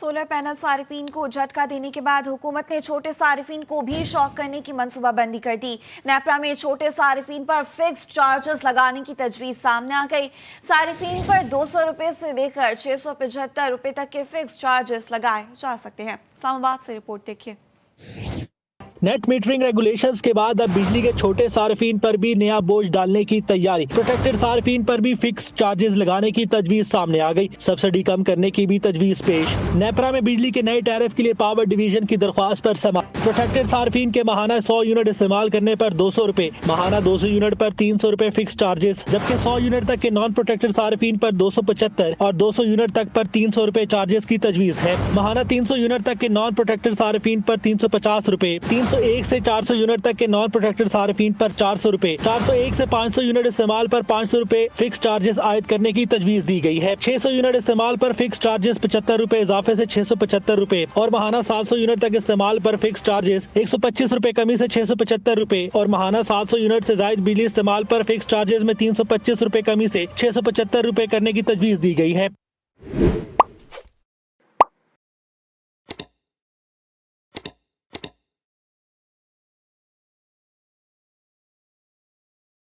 Solar panel सारिफीन को झटका देने के बाद हुकूमत ने छोटे सारिफीन को भी शॉक करने की मंसूबाबंदी कर दी। नेपरा में छोटे सारिफीन पर फिक्स्ड चार्जेस लगाने की तजवीज सामने आ गई। सारिफीन पर 200 रुपए से लेकर 675 रुपए तक के फिक्स्ड चार्जेस लगाए जा सकते हैं। इस्लामाबाद से रिपोर्ट देखिए। नेट मीटरिंग रेगुलेशंस के बाद अब बिजली के छोटे सार्फिन पर भी नया बोझ डालने की तैयारी। प्रोटेक्टेड सार्फिन पर भी फिक्स चार्जेस लगाने की तजवीज सामने आ गई। सब्सिडी कम करने की भी तजवीज पेश। नेपरा में बिजली के नए टैरिफ के लिए पावर डिवीजन की दरख्वास्त पर समाअत। प्रोटेक्टेड सार्फिन के माहाना 100 यूनिट इस्तेमाल करने पर 200 रुपए, माहाना 200 यूनिट पर 300 रुपए फिक्स चार्जेस, जबकि 100 यूनिट तक के नॉन प्रोटेक्टेड सार्फिन पर 275 और 200 यूनिट तक पर 300 रुपए चार्जेस की तजवीज है। माहाना 300 यूनिट तक के नॉन प्रोटेक्टेड सार्फिन पर 350 रुपए, 301 से 400 यूनिट तक के नॉन प्रोटेक्टेड सार्फिन पर 400 रुपए, 401 से 500 यूनिट इस्तेमाल पर 500 रुपए फिक्स चार्जेस आयद करने की तजवीज दी गई है। 600 यूनिट इस्तेमाल पर फिक्स चार्जेस 75 रुपए इजाफे से 675 रुपए और माहाना 700 यूनिट तक इस्तेमाल पर फिक्स चार्जेस 125 रुपए कमी से 675 रुपए और माहाना 700 यूनिट से जायद बिजली इस्तेमाल पर फिक्स चार्जेस में 325 रुपए कमी से 675 रुपए करने की तजवीज दी गई है।